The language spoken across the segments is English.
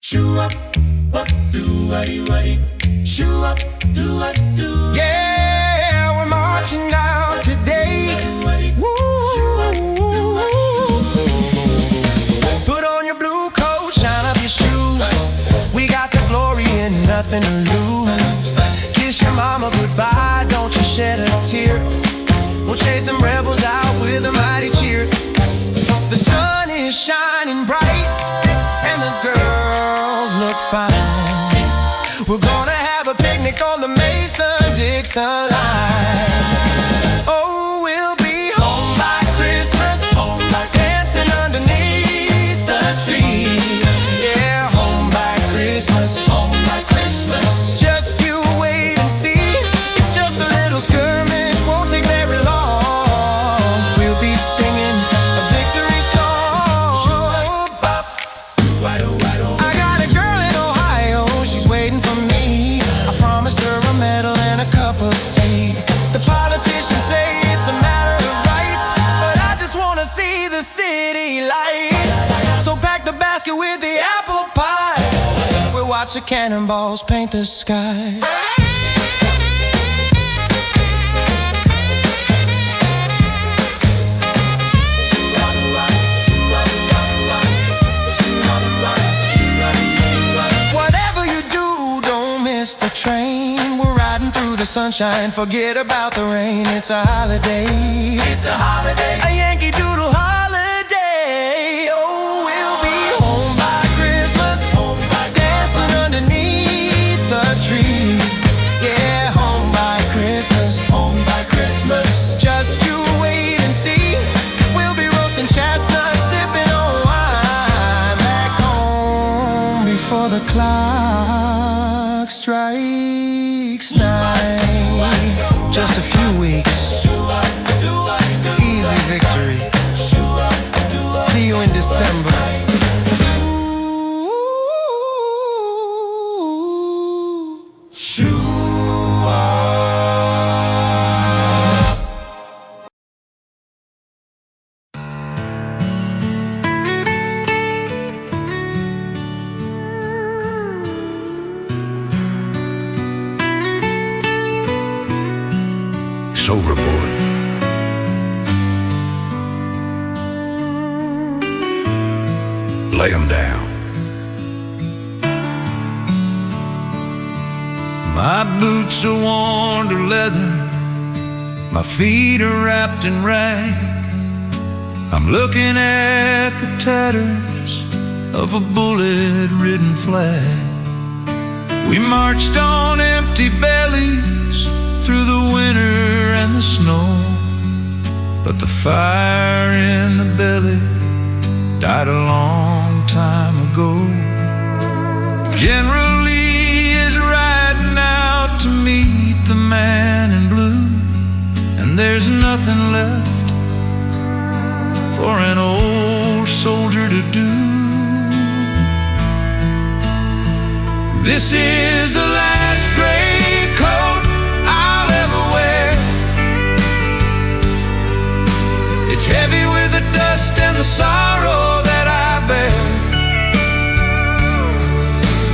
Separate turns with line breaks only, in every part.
Shoo up, do shoo up, do.
Yeah, we're marching down today. Woo. Put on your blue coat, shine up your shoes. We got the glory and nothing to lose. Kiss your mama goodbye, don't you shed a tear. We'll chase them rebels out with a mighty cheer. The sun is shining bright and the girls look fine. We're gonna have a picnic on the Mason-Dixon line. Oh, we'll be home by Christmas, dancing underneath the tree. Yeah, home by Christmas, just you wait and see. It's just a little skirmish, won't take very long. We'll be singing a victory song. I got a girl in Ohio, she's waiting for me. I promised her a medal and a cup of tea. The politicians say it's a matter of rights, but I just wanna see the city lights. So pack the basket with the apple pie. We'll watch the cannonballs paint the sky. Whatever you do, don't miss the train. We're riding through the sunshine, forget about the rain. It's a holiday. A Yankee Doodle holiday. Oh, we'll be home by Christmas, dancing underneath the tree. Yeah, home by Christmas, just you wait and see. We'll be roasting chestnuts, sipping on wine. Back home before the clock strikes 9. Just a few weeks, easy victory. See you in December.
Overboard. Lay 'em down.
My boots are worn to leather, my feet are wrapped in rag. I'm looking at the tatters of a bullet-ridden flag. We marched on empty bellies through the winter and the snow, but the fire in the belly died a long time ago. General Lee is riding out to meet the man in blue, and there's nothing left for an old soldier to do. This is the last gray coat I'll ever wear. It's heavy with the dust and the sorrow that I bear.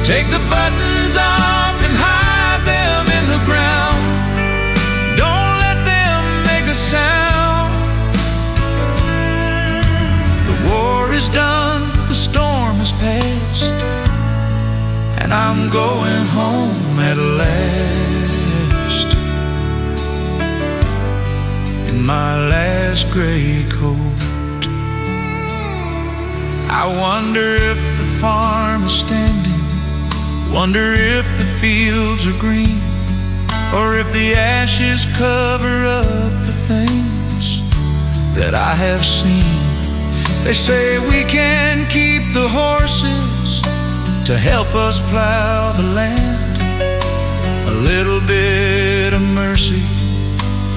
Take the buttons off and hide them in the ground. Don't let them make a sound. The war is done, the storm has passed, and I'm going home at last, in my last gray coat. I wonder if the farm is standing, wonder if the fields are green, or if the ashes cover up the things that I have seen. They say we can keep the horses to help us plow the land. A little bit of mercy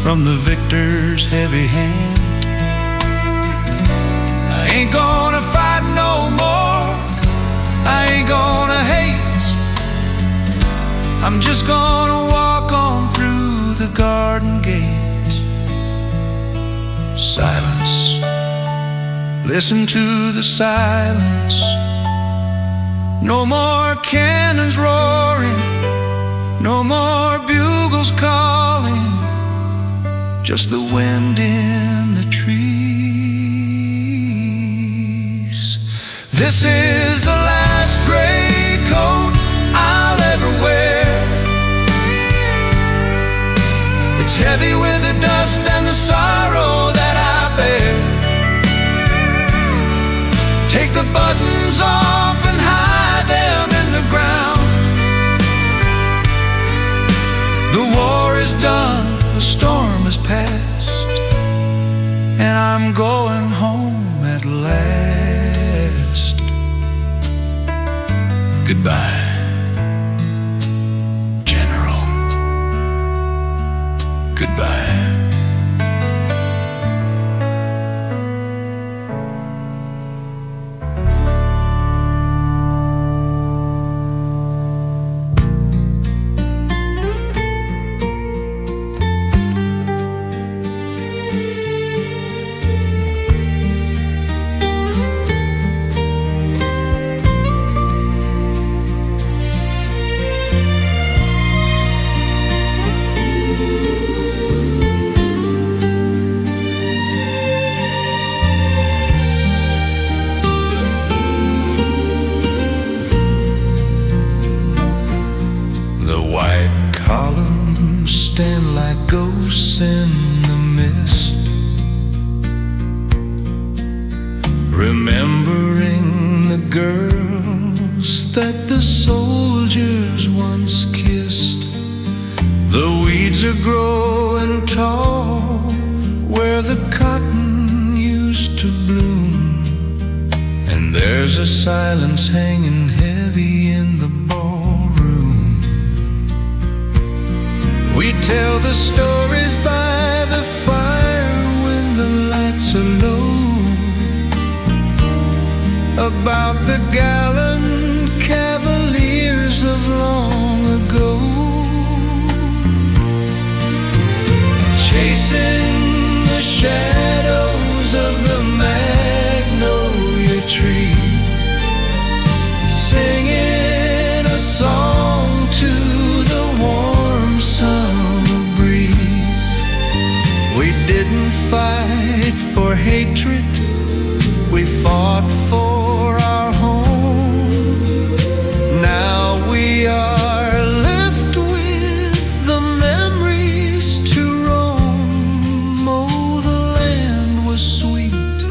from the victor's heavy hand. I ain't gonna fight no more, I ain't gonna hate. I'm just gonna walk on through the garden gate. Silence, listen to the silence. No more cannons roaring, no more bugles calling, just the wind in the trees. This is the last gray coat I'll ever wear. It's heavy with the dust and the sorrow that I bear. Take the buttons off and hide them in the ground. The war is done, the storm has passed, and I'm going home at last. Goodbye, General. Goodbye. Stand like ghosts in the mist, remembering the girls that the soldiers once kissed. The weeds are growing tall where the cotton used to bloom, and there's a silence hanging heavy in the ballroom. We tell the stories by the fire when the lights are low, about the gallant cavaliers of long ago, chasing the shadows of the magnolia tree, singing a song to the warm summer breeze. We didn't fight for hatred, we fought for our home. Now we are left with the memories to roam. Oh, the land was sweet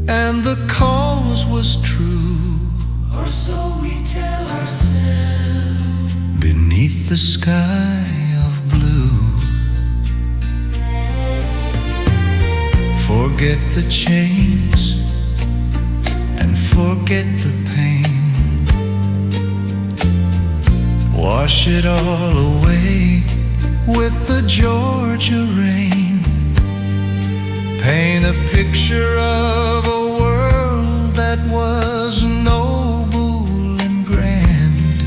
and the cause was true, or so we tell ourselves, beneath the sky of blue. Forget the chains and forget the pain. Wash it all away with the Georgia rain. Paint a picture of a world that was noble and grand,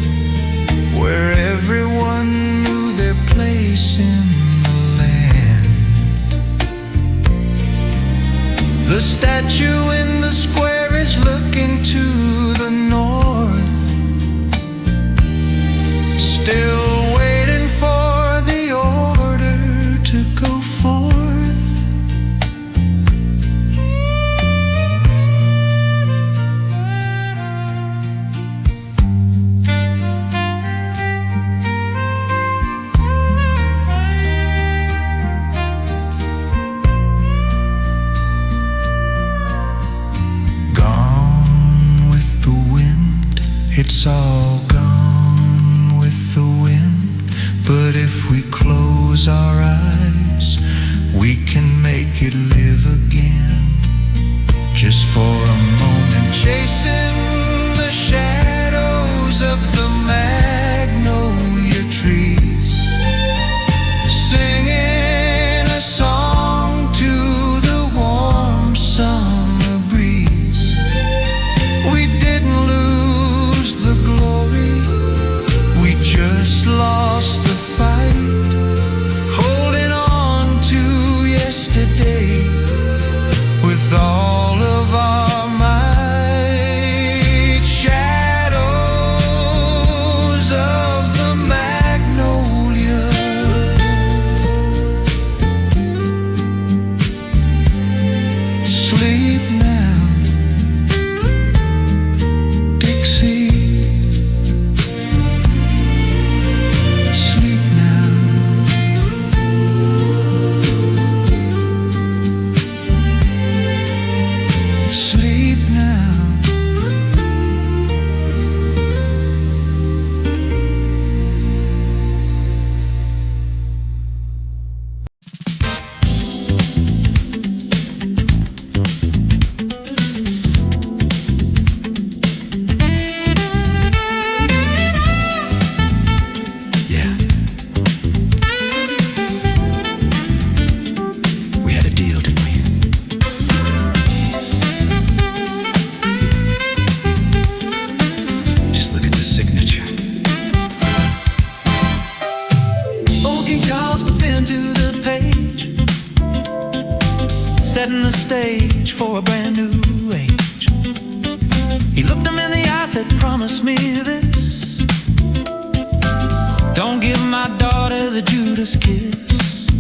where everyone knew their place in the land. The statue in the square is looking to the north, still waiting for the order to go forth. Gone with the wind, it's all gone with the wind. But if we close our eyes, we can make it live again. Just for a moment, chasing the shadows of the magnolia trees, singing a song to the warm summer breeze. We didn't lose the glory, we just lost the fight, holding on to yesterday with all of our might.
setting the stage for a brand new age. He looked him in the eye, said, promise me this, don't give my daughter the Judas kiss.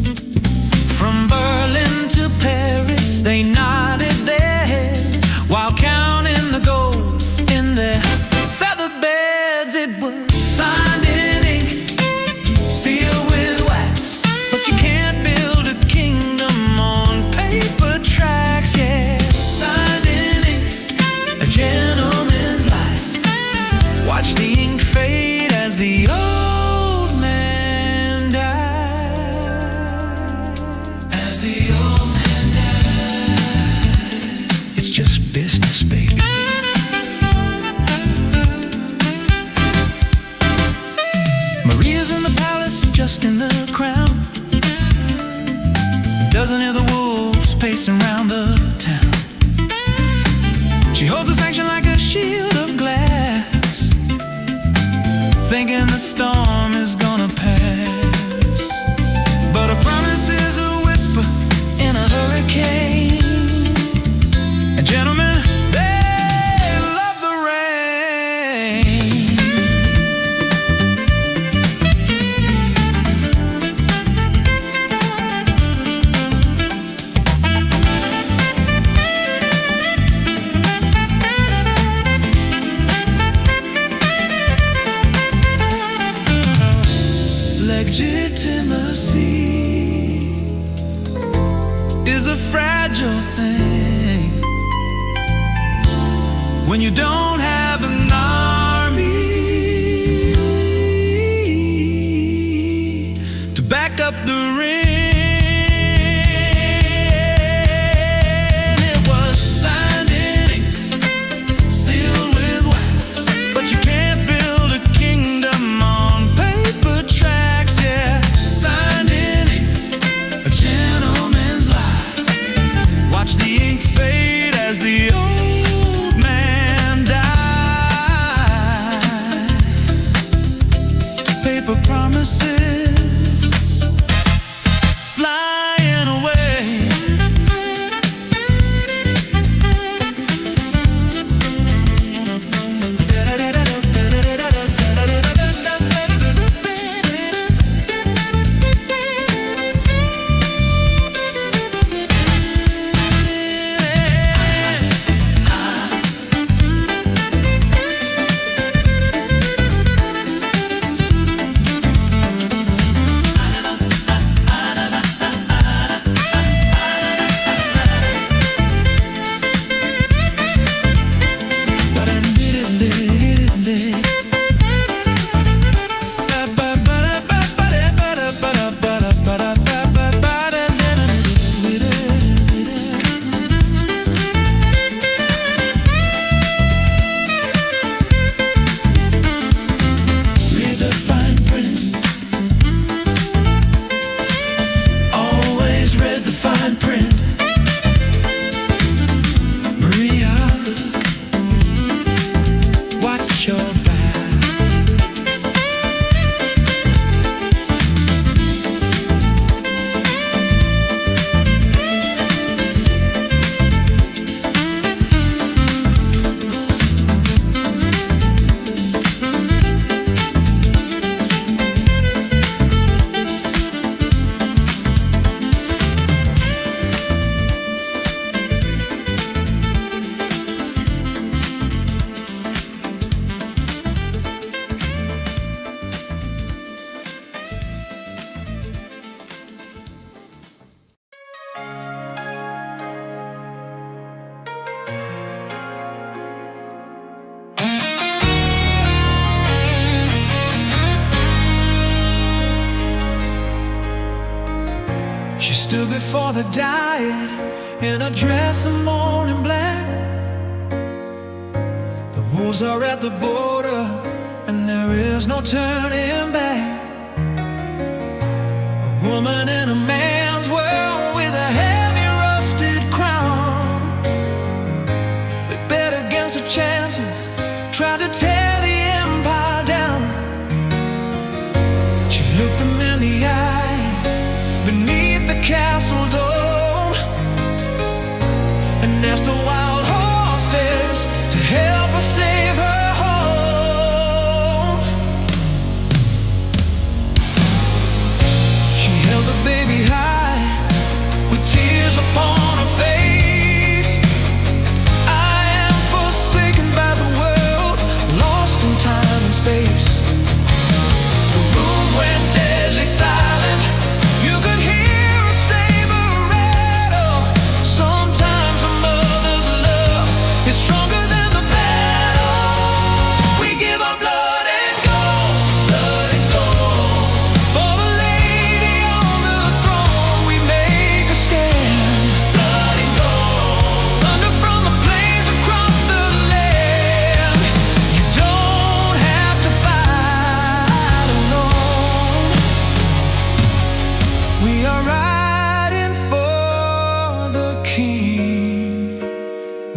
From Berlin to Paris, they nodded their heads while counting the gold in their feather beds. It was signed in ink, sealed with wax, but you can't build a kingdom on paper tracks. Yeah, signed in ink, a gentleman's life. Watch the ink fade as the old man died. As the old man died. It's just business, baby. Maria's in the palace, just in the crown. Doesn't hear the wolves pacing round the town. She holds a sanction like a shield of glass, thinking the storm is gonna pass. But a promise is a whisper in a hurricane. And gentlemen, they love the rain. Legitimacy is a fragile thing when you don't have an army to back up the ring. It was signed in ink, sealed with wax, but you can't build a kingdom on paper tracks. Yeah, signed in ink, a gentleman's life. Watch the ink fade as the old man died. Paper promises flying away. Read the fine print. Always read the fine print. Maria, watch your back. She stood before the diet in a dress of morning black. The wolves are at the border and there is no turning back. A woman in a man's world with a heavy rusted crown. They bet against their chances, tried to tear the empire down. She looked them in the eye beneath the castle dome.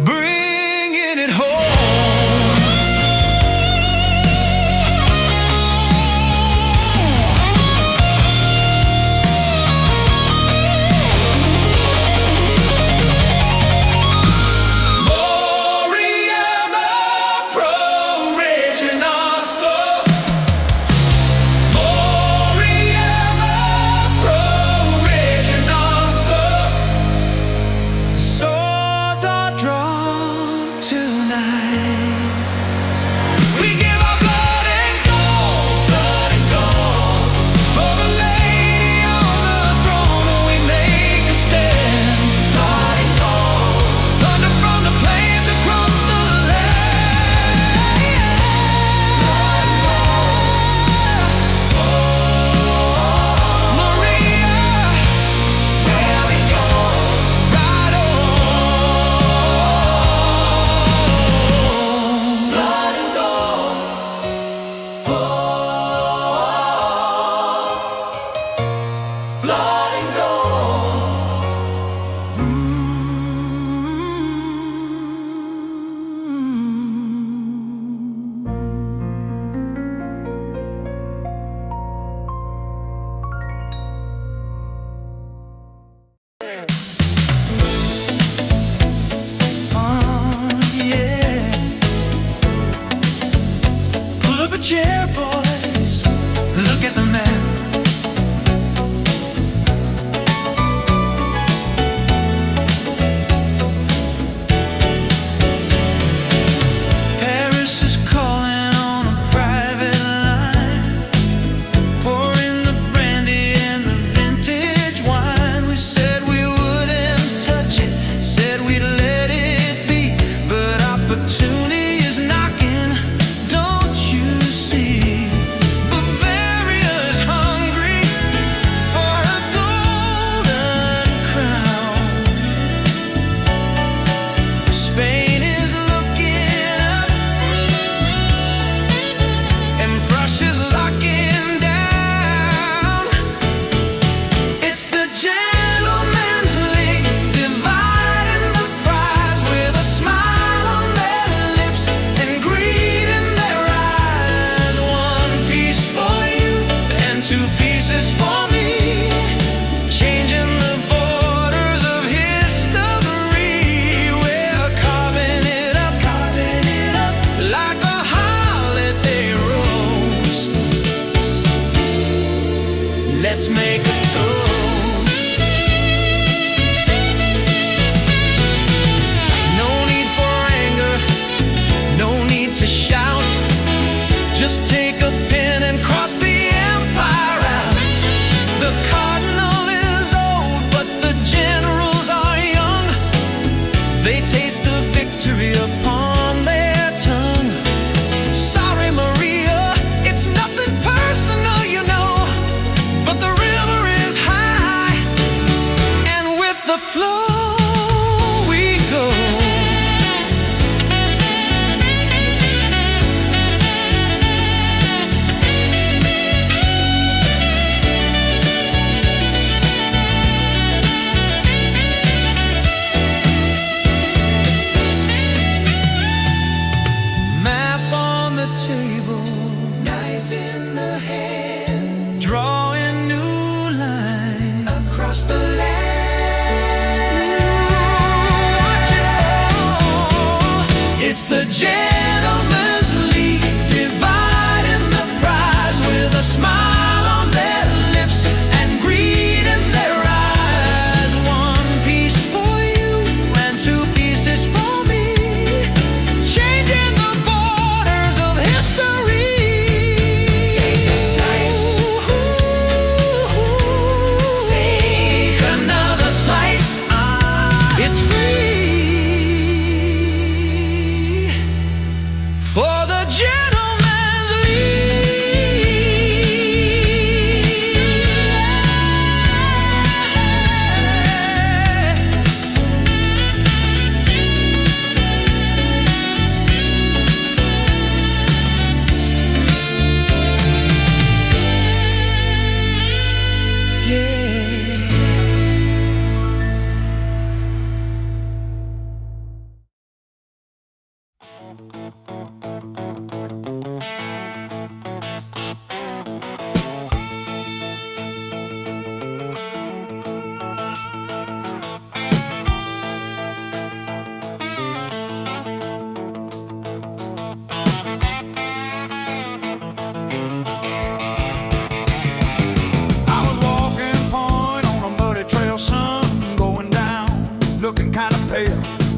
bringing it home. So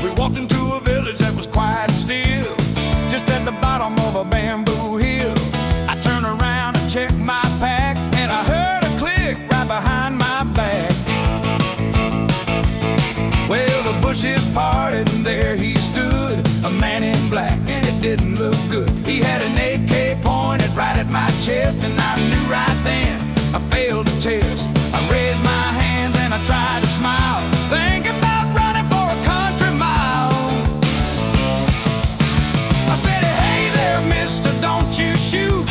We walked into a village that was quiet and still, just at the bottom of a bamboo hill. I turned around and checked my pack, and I heard a click right behind my back. Well, the bushes parted and there he stood, a man in black, and it didn't look good. He had an AK pointed right at my chest, and I knew right then I failed the test. I raised my hands and I tried to smile, thinking about running for a country mile. I said, hey there, mister, don't you shoot.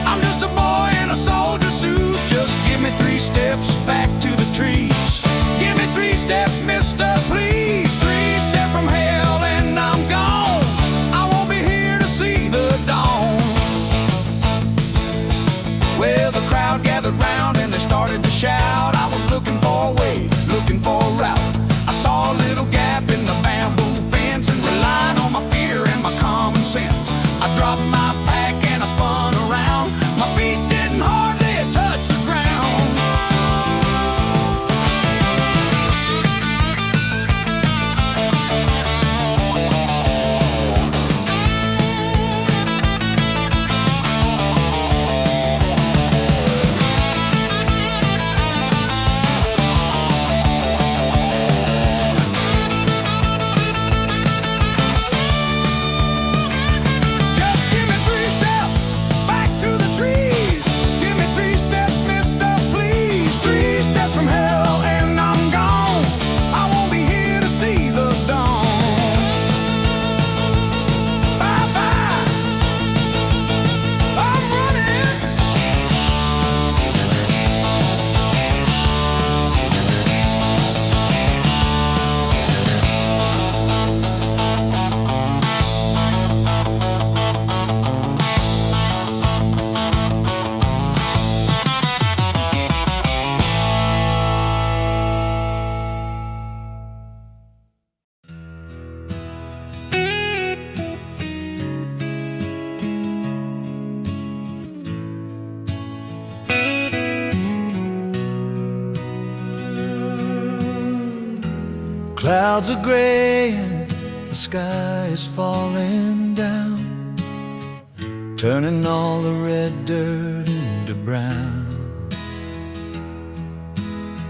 I'm just a boy in a soldier suit. Just give me 3 steps back to the trees. Give me 3 steps, mister, please. 3 steps from hell and I'm gone. I won't be here to see the dawn. Well, the crowd gathered round and they started to shout. I was looking for a way, looking for a route. I saw a little gap in the bamboo fence, and relying on my fear and my common sense, I dropped my pack and I spun around. My feet didn't hardly touch the ground.
Clouds are gray and the sky is falling down, turning all the red dirt into brown.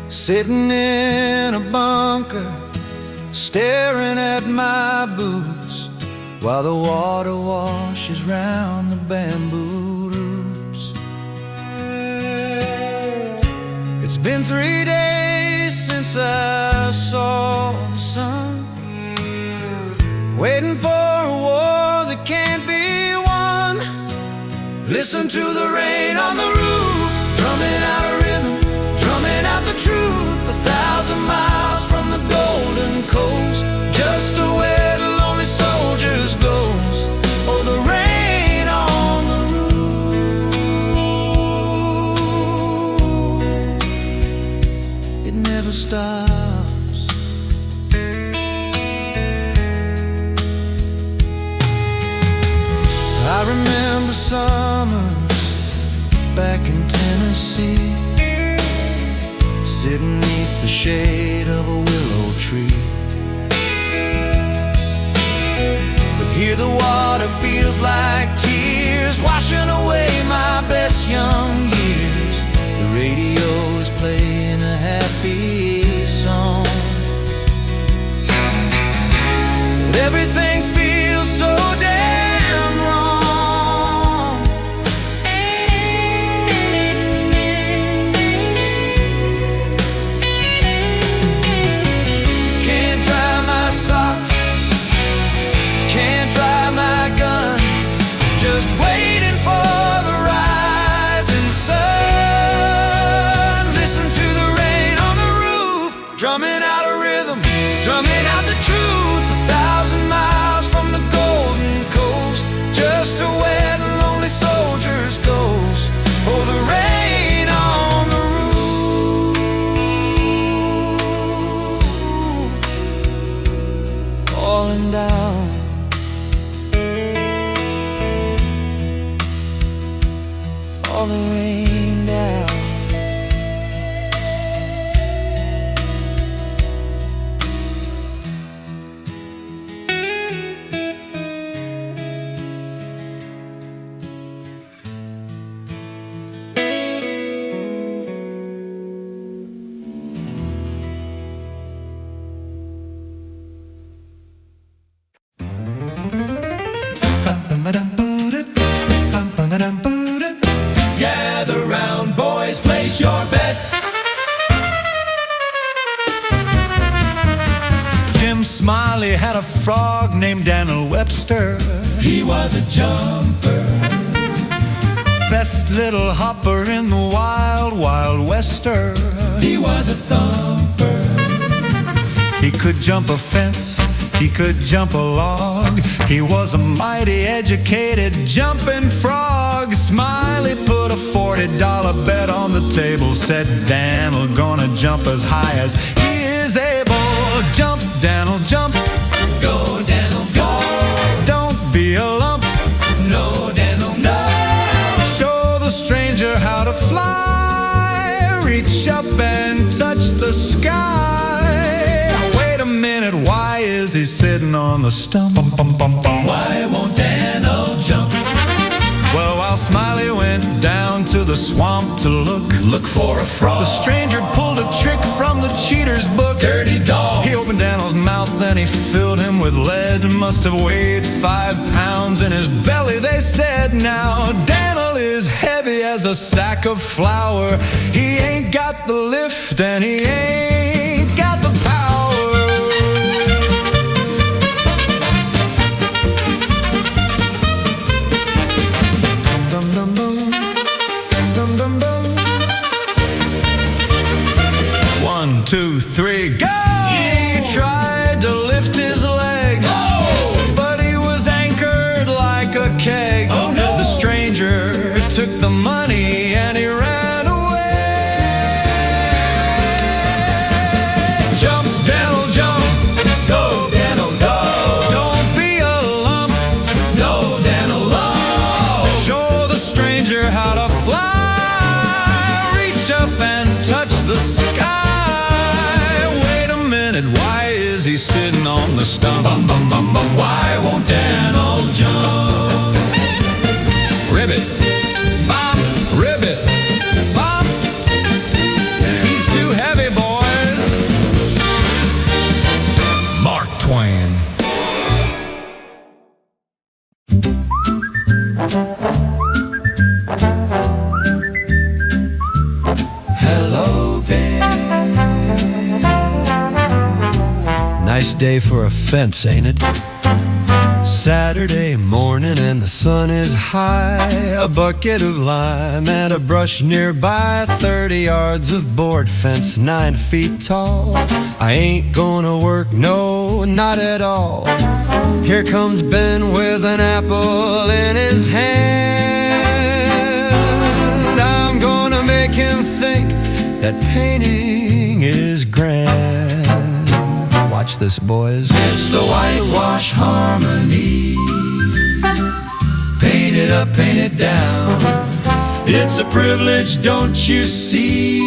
Sitting in a bunker, staring at my boots, while the water washes round the bamboo roots. It's been 3 days since I saw the sun, waiting for a war that can't be won. Listen to the rain on the roof, drumming out a rhythm, drumming out the truth. 1,000 miles from the Golden Coast, just to where the lonely soldiers goes. Oh, the rain on the roof, it never stops. I remember summers back in Tennessee, sitting beneath the shade of a willow tree. But here the water feels like tears, washing away my best young years. The radio is playing a happy song, but everything feels so damn wrong. Can't dry my socks, can't dry my gun, just waiting for the rising sun. Listen to the rain on the roof, drumming out a rhythm, drumming out the truth. 1,000 miles from the Golden Coast, just to where the lonely soldiers goes. Oh, the rain on the roof, falling down. Falling rain down.
Smiley had a frog named Daniel Webster.
He was a jumper.
Best little hopper in the wild, wild wester.
He was a thumper.
He could jump a fence, he could jump a log. He was a mighty educated jumping frog. Smiley put a $40 bet on the table. Said Dan'll gonna jump as high as he is able. Jump, Dan'll jump.
Go, Dan'll go.
Don't be a lump.
No, Dan'll no.
Show the stranger how to fly. Reach up and touch the sky. Wait a minute, why is he sitting on the stump?
Why won't Dan'll jump?
Well, while Smiley went down to the swamp to look
for a frog,
the stranger pulled a trick from the cheater's book.
Dirty dog.
He opened Dan'l's mouth, then he filled him with lead. Must have weighed 5 pounds in his belly, they said. Now Dan'l is heavy as a sack of flour. He ain't got the lift and he ain't got the power. Dum dum dum, dum dum dum. 1, 2, 3, go! He tried to lift his legs, but he was anchored like a keg.
Oh, no.
The stranger took the money and he ran away. Jump, Dan'l, jump.
Go, Dan'l, go.
Don't be a lump.
No, Dan'l, low.
Show the stranger how to fly. Reach up and touch the sky. Wait a minute, why is he sitting on the stump?
Why won't Dan'l jump?
Ribbit, bop, ribbit, bop. He's too heavy, boys. Mark Twain.
Hello, babe.
Nice day for a fence, ain't it? Saturday morning and the sun is high. A bucket of lime and a brush nearby. 30 yards of board fence, 9 feet tall. I ain't gonna work, no, not at all. Here comes Ben with an apple in his hand. I'm gonna make him think that painting is grand. Watch this, boys.
It's the whitewash harmony. Paint it up, paint it down. It's a privilege, don't you see?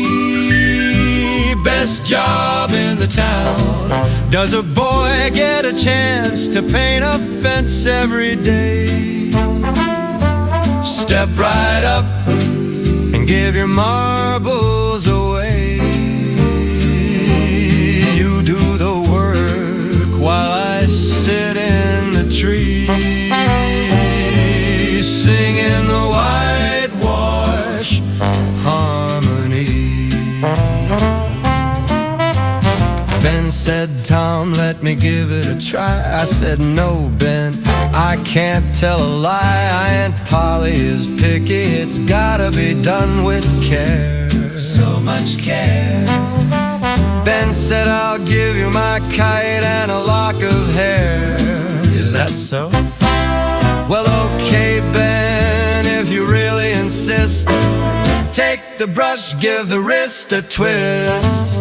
Best job in the town.
Does a boy get a chance to paint a fence every day? Step right up and give your marbles away. You do the work while I sit in the tree, singing the whitewash harmony. Ben said, Tom, let me give it a try. I said, no, Ben, I can't tell a lie. Aunt Polly is picky, it's gotta be done with care.
So much care.
Ben said, I'll give you my kite and a lock of hair. Is that so? Well, okay, Ben, if you really insist. Take the brush, give the wrist a twist.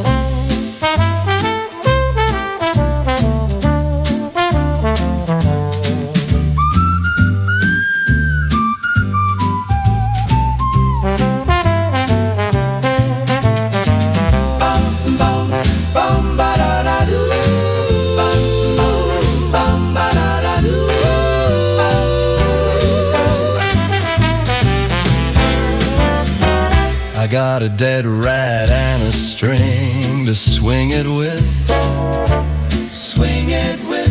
I got a dead rat and a string to swing it with.
Swing it with.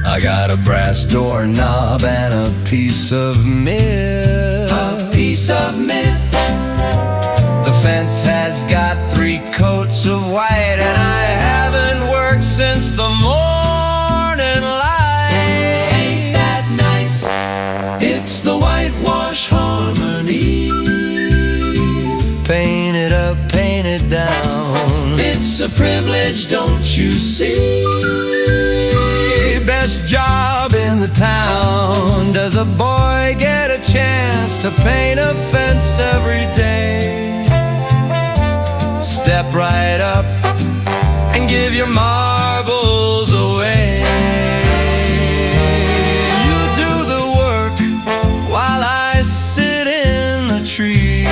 I got a brass doorknob and a piece of myth.
A piece of myth.
The fence has got 3 coats of white, and I haven't worked since the morning
privilege, don't you see?
Best job in the town. Does a boy get a chance to paint a fence every day? Step right up and give your marbles away. You do the work while I sit in the tree,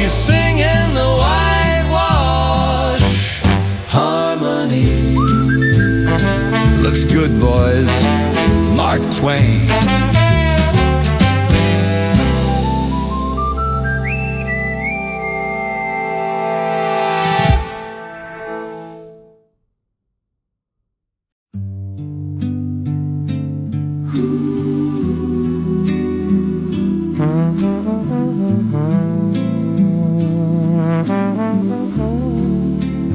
singing the whitewash harmony. Looks good, boys. Mark Twain.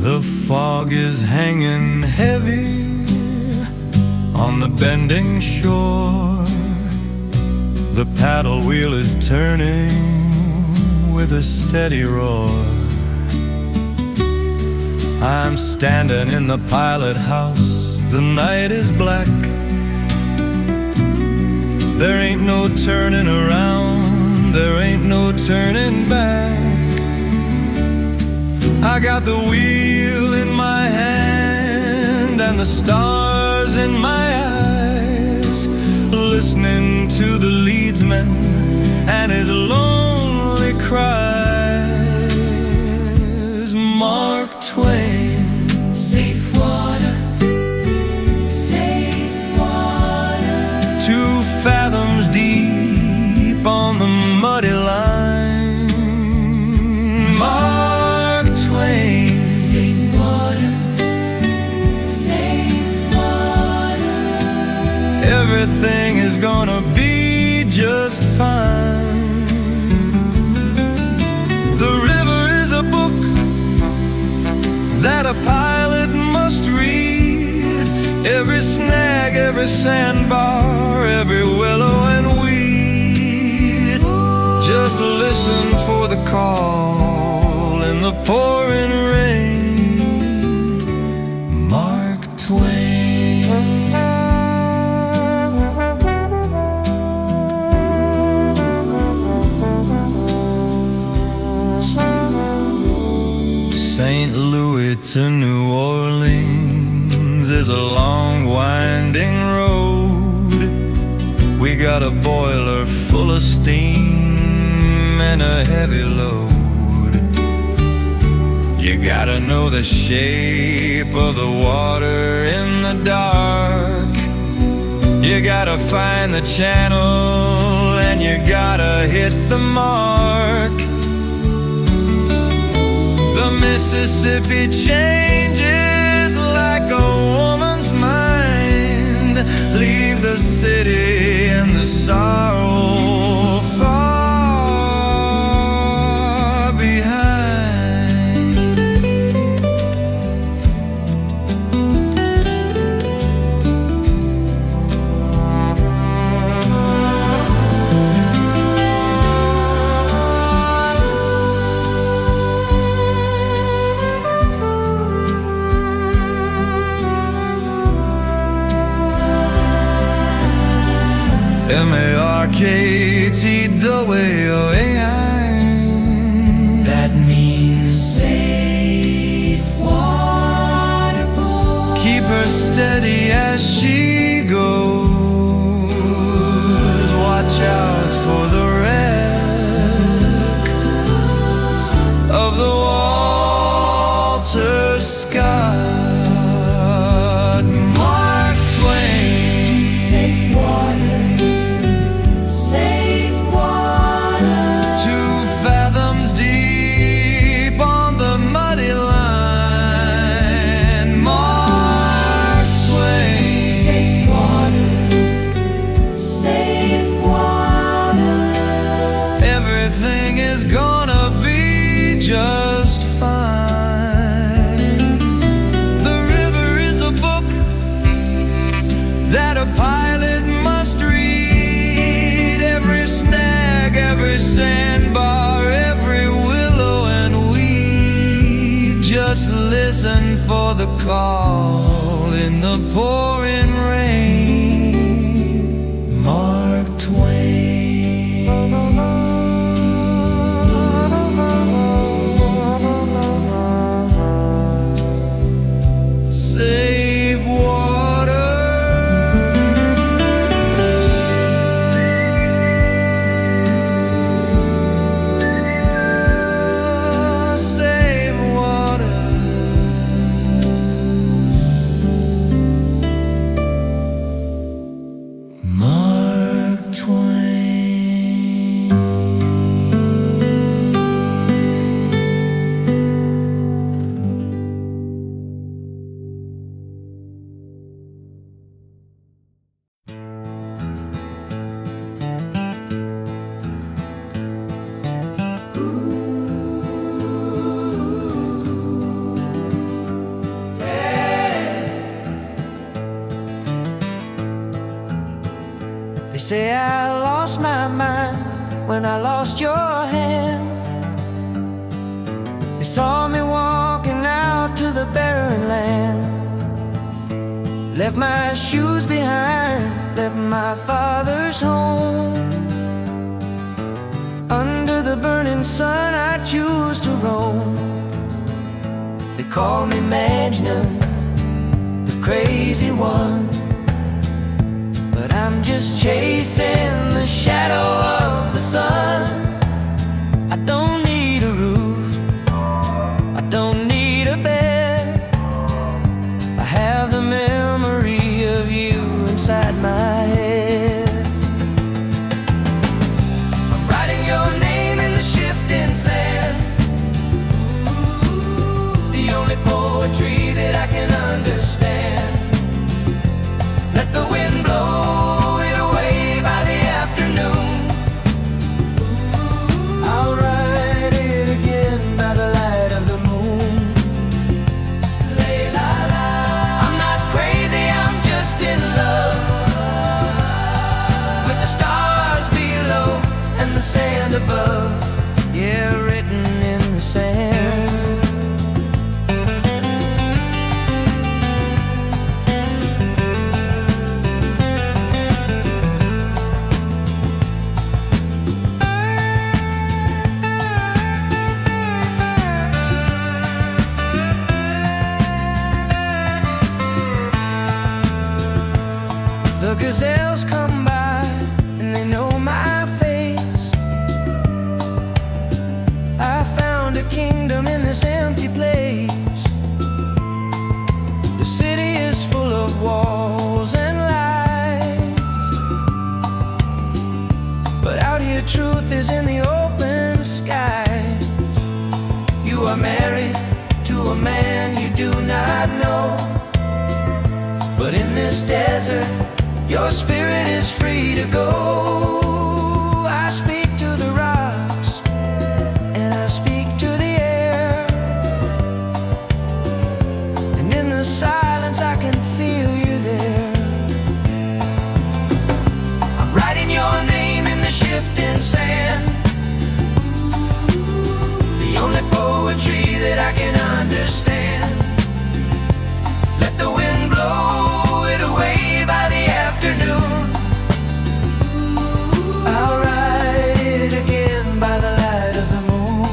The fog is hanging heavy on the bending shore. The paddle wheel is turning with a steady roar. I'm standing in the pilot house. The night is black. There ain't no turning around, there ain't no turning back. I got the wheel in my hand and the stars in my eyes, listening to the leadsman and his lonely cries. Mark Twain.
Safe water, safe water.
2 fathoms deep on the muddy line. Mark Twain.
Safe water, safe water.
Everything is gonna be just fine. The river is a book that a pilot must read. Every snag, every sandbar, every willow and weed. Just listen for the call in the pouring rain. Mark Twain. St. Louis to New Orleans is a long winding road. We got a boiler full of steam and a heavy load. You gotta know the shape of the water in the dark. You gotta find the channel and you gotta hit the mark. The Mississippi changes like a woman's mind. Leave the city and the sorrow far behind. M-A-R-K-T-W-A-I.
That means safe water, boy.
Keep her steady as she goes. Watch out for the wreck of the Walter Scott. Mark Twain.
Safe water, safe water.
2 fathoms deep on the muddy line. Mark Twain.
Safe water, safe water.
call in the pouring rain. Mark Twain. Save water.
They say I lost my mind when I lost your hand. They saw me walking out to the barren land. Left my shoes behind, left my father's home. Under the burning sun I choose to roam. They call me Majnun, the crazy one, but I'm just chasing the shadow of the sun. I don't need a roof, I don't need a bed. I have the memory of you inside my head. I'm writing your name in the shifting sand. The only poetry that I can understand. Let the wind blow it away by the afternoon. I'll write it again by the light of the moon. Lay la la. I'm not crazy, I'm just in love with the stars below and the sand above. Yeah, written in the sand. The gazelles come by and they know my face. I found a kingdom in this empty place. The city is full of walls and lies, but out here truth is in the open skies. You are married to a man you do not know, but in this desert your spirit is free to go. I speak to the rocks and I speak to the air, and in the silence I can feel you there. I'm writing your name in the shifting sand. The only poetry that I can understand. Let the wind blow it away by the afternoon. I'll write it again by the light of the moon.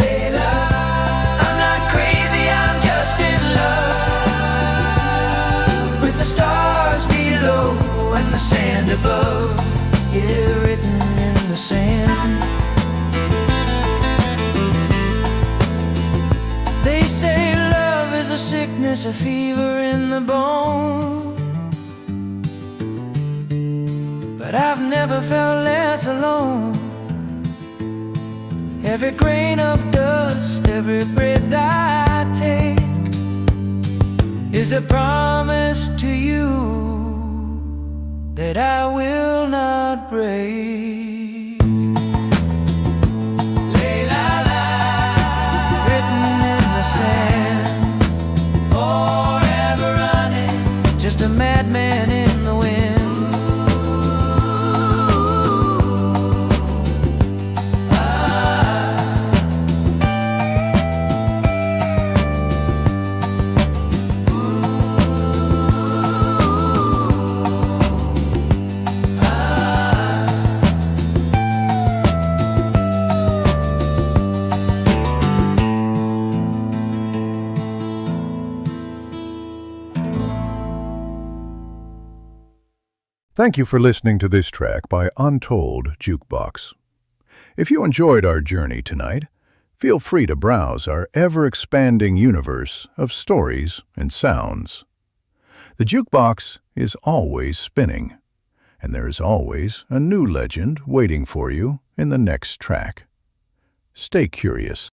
Layla, I'm not crazy, I'm just in love with the stars below and the sand above. Yeah, written in the sand. They say love is a sickness, a fever in the bone, but I've never felt less alone. Every grain of dust, every breath I take is a promise to you that I will not break. Lay la la, written in the sand, forever running, just a madman in the wind.
Thank you for listening to this track by Untold Jukebox. If you enjoyed our journey tonight, feel free to browse our ever-expanding universe of stories and sounds. The jukebox is always spinning, and there is always a new legend waiting for you in the next track. Stay curious.